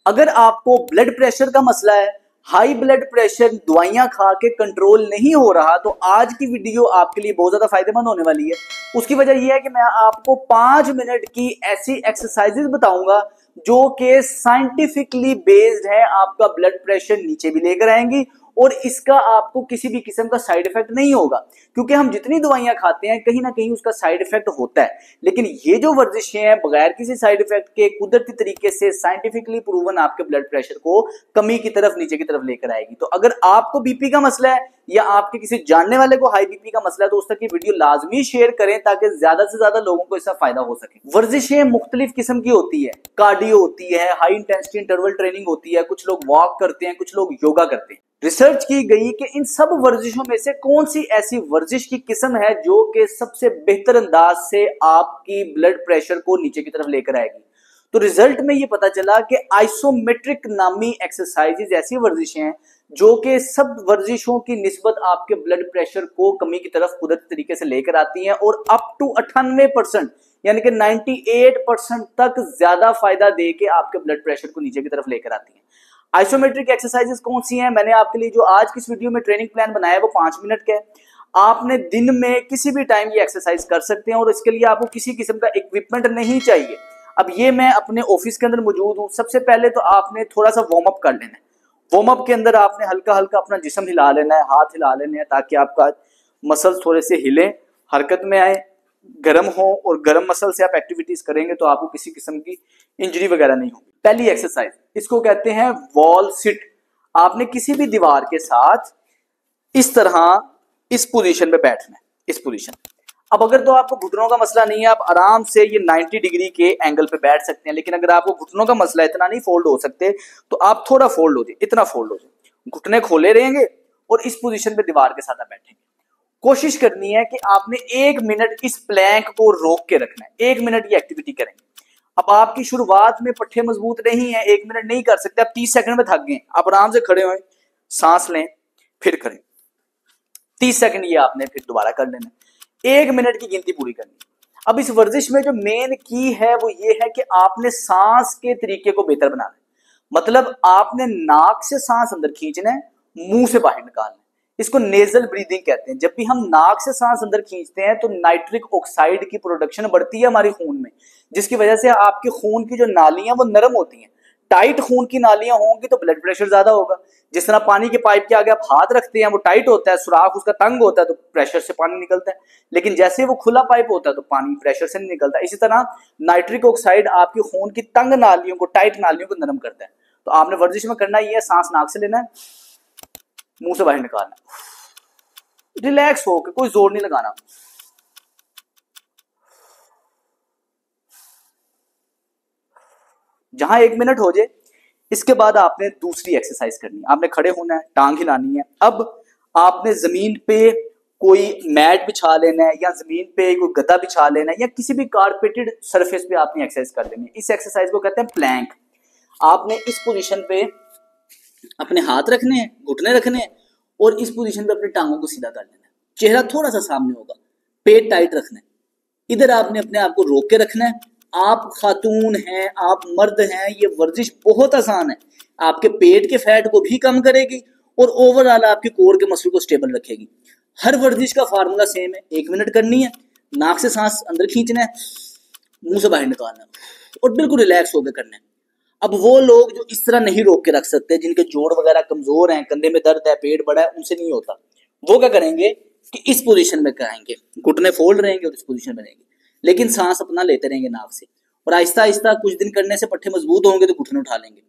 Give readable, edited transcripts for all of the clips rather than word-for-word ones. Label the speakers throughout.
Speaker 1: अगर आपको blood pressure का मसला है, हाई ब्लड प्रेशर दवाइयां खा के कंट्रोल नहीं हो रहा, तो आज की वीडियो आपके लिए बहुत ज्यादा फायदेमंद होने वाली है। उसकी वजह यह है कि मैं आपको 5 मिनट की ऐसी एक्सरसाइजेस बताऊंगा जो कि साइंटिफिकली बेस्ड है, आपका ब्लड प्रेशर नीचे भी लेकर आएंगी और इसका आपको किसी भी किस्म का साइड इफेक्ट नहीं होगा। क्योंकि हम जितनी दवाइयां खाते हैं कहीं ना कहीं उसका साइड इफेक्ट होता है, लेकिन ये जो वर्जिशें हैं बगैर किसी साइड इफेक्ट के कुदरती तरीके से साइंटिफिकली प्रूवन आपके ब्लड प्रेशर को कमी की तरफ, नीचे की तरफ लेकर आएगी। तो अगर आपको बीपी का मसला है या आपके किसी जानने वाले को हाई बीपी का मसला है तो उस तक की वीडियो लाजमी शेयर करें ताकि ज्यादा से ज्यादा लोगों को इसका फायदा हो सके। वर्जिशें मुख्तलिफ किस्म की होती है, कार्डियो होती है, हाई इंटेंसिटी इंटरवल ट्रेनिंग होती है, कुछ लोग वॉक करते हैं, कुछ लोग योगा करते हैं। रिसर्च की गई कि इन सब वर्जिशों में से कौन सी ऐसी वर्जिश की किस्म है जो कि सबसे बेहतर अंदाज से आपकी ब्लड प्रेशर को नीचे की तरफ लेकर आएगी। तो रिजल्ट में ये पता चला कि आइसोमेट्रिक नामी एक्सरसाइजेज ऐसी वर्जिशें हैं जो कि सब वर्जिशों की निस्बत आपके ब्लड प्रेशर को कमी की तरफ कुदरती तरीके से लेकर आती हैं और अप टू 98% यानी कि 98% तक ज्यादा फायदा दे के आपके ब्लड प्रेशर को नीचे की तरफ लेकर आती हैं। आइसोमेट्रिक एक्सरसाइजेस कौन सी हैं? मैंने आपके लिए जो आज की इस वीडियो में ट्रेनिंग प्लान बनाया है वो 5 मिनट का है। आपने दिन में किसी भी टाइम ये एक्सरसाइज कर सकते हैं और इसके लिए आपको किसी किस्म का इक्विपमेंट नहीं चाहिए। अब ये मैं अपने ऑफिस के अंदर मौजूद हूँ। सबसे पहले तो आपने थोड़ा सा वार्म अप कर लेना है। वार्म अप के अंदर आपने हल्का हल्का अपना जिस्म हिला लेना है, हाथ हिला लेने हैं ताकि आपका मसल्स थोड़े से हिले, हरकत में आए, गर्म हो, और गर्म मसल से आप एक्टिविटीज करेंगे तो आपको किसी किस्म की इंजरी वगैरह नहीं होगी। पहली एक्सरसाइज इसको कहते हैं वॉल सिट। आपने किसी भी दीवार के साथ इस तरह इस पोजीशन पे बैठना है, इस पोजीशन। अब अगर तो आपको घुटनों का मसला नहीं है, आप आराम से ये 90 डिग्री के एंगल पे बैठ सकते हैं, लेकिन अगर आपको घुटनों का मसला इतना नहीं फोल्ड हो सकते तो आप थोड़ा फोल्ड हो जाए, इतना फोल्ड हो जाए, घुटने खोले रहेंगे और इस पोजीशन पे दीवार के साथ आप बैठेंगे। कोशिश करनी है कि आपने 1 मिनट इस प्लैंक को रोक के रखना है। 1 मिनट ये एक्टिविटी करेंगे। अब आपकी शुरुआत में पट्टे मजबूत नहीं है, 1 मिनट नहीं कर सकते, आप 30 सेकंड में थक गए, आप आराम से खड़े हुए, सांस लें, फिर करें 30 सेकंड, ये आपने फिर दोबारा कर लेना। 1 मिनट की गिनती पूरी करनी। अब इस वर्जिश में जो मेन की है वो ये है कि आपने सांस के तरीके को बेहतर बनाना है। मतलब आपने नाक से सांस अंदर खींचना है, मुंह से बाहर निकालना है। इसको नेजल ब्रीदिंग कहते हैं। जब भी हम नाक से सांस अंदर खींचते हैं तो नाइट्रिक ऑक्साइड की प्रोडक्शन बढ़ती है हमारी खून में, जिसकी वजह से आपके खून की जो नालियां वो नरम होती हैं। टाइट खून की नालियां होंगी तो ब्लड प्रेशर ज्यादा होगा। जिस तरह पानी के पाइप के आगे आप हाथ रखते हैं वो टाइट होता है, सुराख उसका तंग होता है तो प्रेशर से पानी निकलता है, लेकिन जैसे वो खुला पाइप होता है तो पानी प्रेशर से नहीं निकलता। इसी तरह नाइट्रिक ऑक्साइड आपकी खून की तंग नालियों को, टाइट नालियों को नरम करता है। तो आपने वर्जिश में करना ये है, सांस नाक से लेना है, मुंह से बाहर निकालना, रिलैक्स होकर, कोई जोर नहीं लगाना। जहां 1 मिनट हो जाए इसके बाद आपने दूसरी एक्सरसाइज करनी है। आपने खड़े होना है, टांग हिलानी है। अब आपने जमीन पे कोई मैट बिछा लेना है या जमीन पे कोई गद्दा बिछा लेना है या किसी भी कारपेटेड सरफेस पे आपने एक्सरसाइज कर लेनी है। इस एक्सरसाइज को कहते हैं प्लैंक। आपने इस पोजीशन पे अपने हाथ रखने हैं, घुटने रखने हैं और इस पोजीशन पे अपने टांगों को सीधा कर लेना है। चेहरा थोड़ा सा सामने होगा, पेट टाइट रखना है। इधर आपने अपने आप को रोक के रखना है। आप खातून हैं, आप मर्द हैं, ये वर्जिश बहुत आसान है। आपके पेट के फैट को भी कम करेगी और ओवरऑल आपके कोर के मसल को स्टेबल रखेगी। हर वर्जिश का फार्मूला सेम है। 1 मिनट करनी है, नाक से सांस अंदर खींचना है, मुंह से बाहर निकालना है और बिल्कुल रिलैक्स होकर करना है। अब वो लोग जो इस तरह नहीं रोक के रख सकते, जिनके जोड़ वगैरह कमजोर हैं, कंधे में दर्द है, पेट बड़ा है, उनसे नहीं होता, वो क्या करेंगे कि इस पोजीशन में कराएंगे, घुटने फोल्ड रहेंगे और इस पोजीशन में रहेंगे, लेकिन सांस अपना लेते रहेंगे नाक से। और आहिस्ता आहिस्ता कुछ दिन करने से पट्टे मजबूत होंगे तो घुटने उठा लेंगे।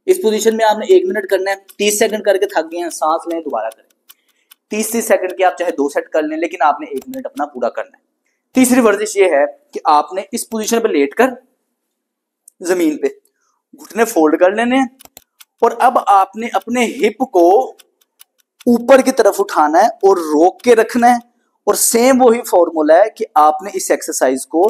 Speaker 1: इस पोजीशन में आपने 1 मिनट करना है। 30 सेकंड करके थक गए हैं, सांस लें, दोबारा करें। 30 सेकंड के आप चाहे 2 सेट कर लें, लेकिन आपने 1 मिनट अपना पूरा करना है। तीसरी वर्जिश ये है कि आपने इस पोजीशन पे लेटकर जमीन पे घुटने फोल्ड कर लेने हैं और अब आपने अपने हिप को ऊपर की तरफ उठाना है और रोक के रखना है। और सेम वही फॉर्मूला है कि आपने इस एक्सरसाइज को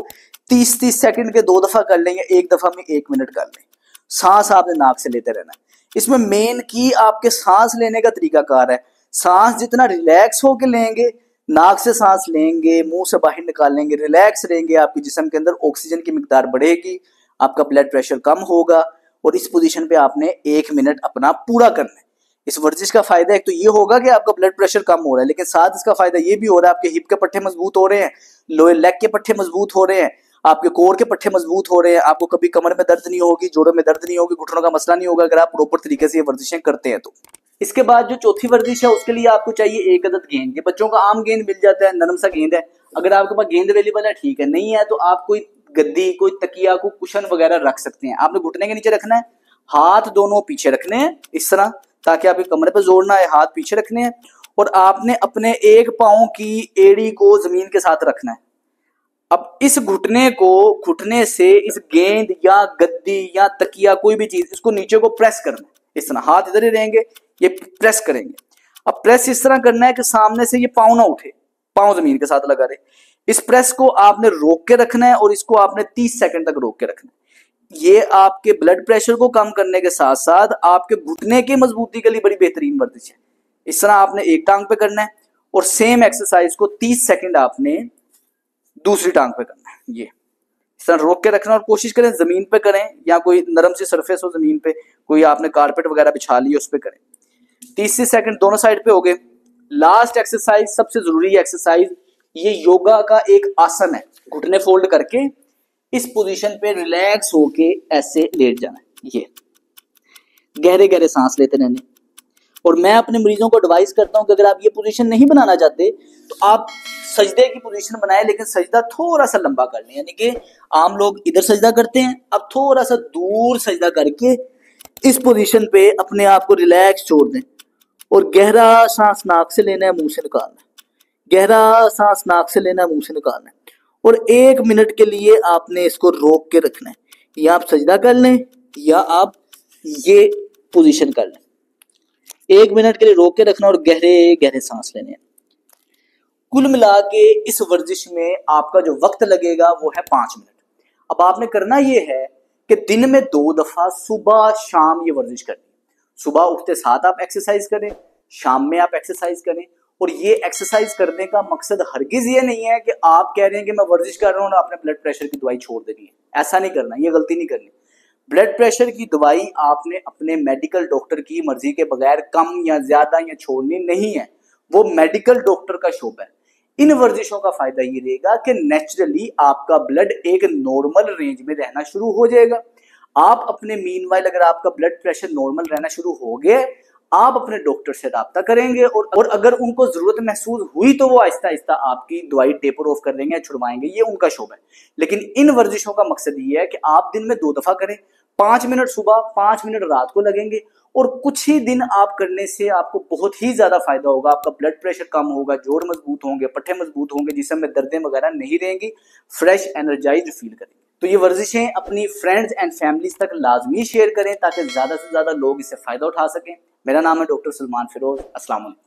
Speaker 1: 30-30 सेकंड के 2 दफा कर लें या 1 दफा में 1 मिनट कर लें। सांस आपने नाक से लेते रहना है। इसमें मेन की आपके सांस लेने का तरीकाकार है। सांस जितना रिलैक्स होकर लेंगे, नाक से सांस लेंगे, मुंह से बाहर निकालेंगे, रिलैक्स रहेंगे, आपके जिस्म के अंदर ऑक्सीजन की मिकदार बढ़ेगी, आपका ब्लड प्रेशर कम होगा और इस पोजीशन पे आपने 1 मिनट अपना पूरा करना है। इस वर्जिश का फायदा एक तो ये होगा कि आपका ब्लड प्रेशर कम हो रहा है, लेकिन साथ इसका फायदा ये भी हो रहा है आपके हिप के पट्टे मजबूत हो रहे हैं, लोअर लेग के पट्टे मजबूत हो रहे हैं, आपके कोर के पट्टे मजबूत हो रहे हैं, आपको कभी कमर में दर्द नहीं होगी, जोड़ों में दर्द नहीं होगी, घुटनों का मसला नहीं होगा अगर आप प्रॉपर तरीके से ये वर्जिशें करते हैं तो। इसके बाद जो चौथी वर्जिश है उसके लिए आपको चाहिए 1 अदद गेंद। ये बच्चों का आम गेंद मिल जाता है, नरम सा गेंद है। अगर आपके पास गेंद अवेलेबल है ठीक है, नहीं है तो आप कोई गद्दी, कोई तकिया, कोई कुशन वगैरह रख सकते हैं। आपने घुटने के नीचे रखना है, हाथ दोनों पीछे रखने हैं इस तरह, ताकि आपके कमरे पे जोर ना आए, हाथ पीछे रखने हैं और आपने अपने एक पांव की एड़ी को जमीन के साथ रखना है। अब इस घुटने से इस गेंद या गद्दी या तकिया कोई भी चीज, इसको नीचे को प्रेस करना है इस तरह, हाथ इधर ही रहेंगे, ये प्रेस करेंगे। अब प्रेस इस तरह करना है कि सामने से ये पांव ना उठे, पांव जमीन के साथ लगा रहे। इस प्रेस को आपने रोक के रखना है और इसको आपने 30 सेकंड तक रोक के रखना है। ये आपके ब्लड प्रेशर को कम करने के साथ साथ आपके घुटने की मजबूती के लिए बड़ी बेहतरीन वर्जिश है। इस तरह आपने एक टांग पे करना है और सेम एक्सरसाइज को 30 सेकंड आपने दूसरी टांग पे करना है। ये इस तरह रोक के रखना और कोशिश करें जमीन पे करें या कोई नरम सी सरफेस हो जमीन पे, कोई आपने कारपेट वगैरह बिछा ली उस पे करें। 30 सेकंड दोनों साइड पे हो गए। लास्ट एक्सरसाइज सबसे जरूरी एक्सरसाइज, ये योगा का एक आसन है। घुटने फोल्ड करके इस पोजीशन पे रिलैक्स होके ऐसे लेट जाना है, ये गहरे गहरे सांस लेते रहने। और मैं अपने मरीजों को एडवाइस करता हूं कि अगर आप ये पोजीशन नहीं बनाना चाहते तो आप सजदे की पोजीशन बनाएं, लेकिन सजदा थोड़ा सा लंबा कर लें। यानी कि आम लोग इधर सजदा करते हैं, अब थोड़ा सा दूर सजदा करके इस पोजीशन पे अपने आप को रिलैक्स छोड़ दें और गहरा सांस नाक से लेना है, मुंह से निकालना है, गहरा सांस नाक से लेना है, मुंह से निकालना है और 1 मिनट के लिए आपने इसको रोक के रखना है। या आप सजदा कर लें या आप ये पोजीशन कर लें। 1 मिनट के लिए रोक के रखना और गहरे गहरे सांस लेने हैं। कुल मिला के इस वर्जिश में आपका जो वक्त लगेगा वो है 5 मिनट। अब आपने करना ये है कि दिन में 2 दफा सुबह शाम ये वर्जिश करनी। सुबह उठते साथ आप एक्सरसाइज करें, शाम में आप एक्सरसाइज करें। और ये एक्सरसाइज करने का मकसद हरगिज ये नहीं है कि आप कह रहे हैं कि मैं वर्जिश कर रहा हूं और आपने ब्लड प्रेशर की दवाई छोड़ देनी है। ऐसा नहीं करना, ये गलती नहीं करनी। ब्लड प्रेशर की दवाई आपने अपने मेडिकल डॉक्टर की मर्जी के बगैर कम या ज्यादा या छोड़नी नहीं है, वो मेडिकल डॉक्टर का शोबा है। इन वर्जिशों का फायदा ये रहेगा कि नेचुरली आपका ब्लड एक नॉर्मल रेंज में रहना शुरू हो जाएगा। आप अपने मीनवाइल अगर आपका ब्लड प्रेशर नॉर्मल रहना शुरू हो गया, आप अपने डॉक्टर से राब्ता करेंगे और अगर उनको जरूरत महसूस हुई तो वो आहिस्ता आहिस्ता आपकी दवाई टेपर ऑफ कर देंगे, छुड़वाएंगे, ये उनका शोबा है। लेकिन इन वर्जिशों का मकसद ये है कि आप दिन में 2 दफा करें, 5 मिनट सुबह, 5 मिनट रात को लगेंगे और कुछ ही दिन आप करने से आपको बहुत ही ज्यादा फायदा होगा। आपका ब्लड प्रेशर कम होगा, जोड़ मजबूत होंगे, पट्टे मजबूत होंगे, जिसम में दर्दें वगैरह नहीं रहेंगी, फ्रेश एनर्जाइज्ड फील करेंगे। तो ये वर्जिशें अपनी फ्रेंड्स एंड फैमिलीज तक लाजमी शेयर करें ताकि ज्यादा से ज्यादा लोग इससे फायदा उठा सकें। मेरा नाम है डॉक्टर सलमान फिरोज। अस्सलाम वालेकुम।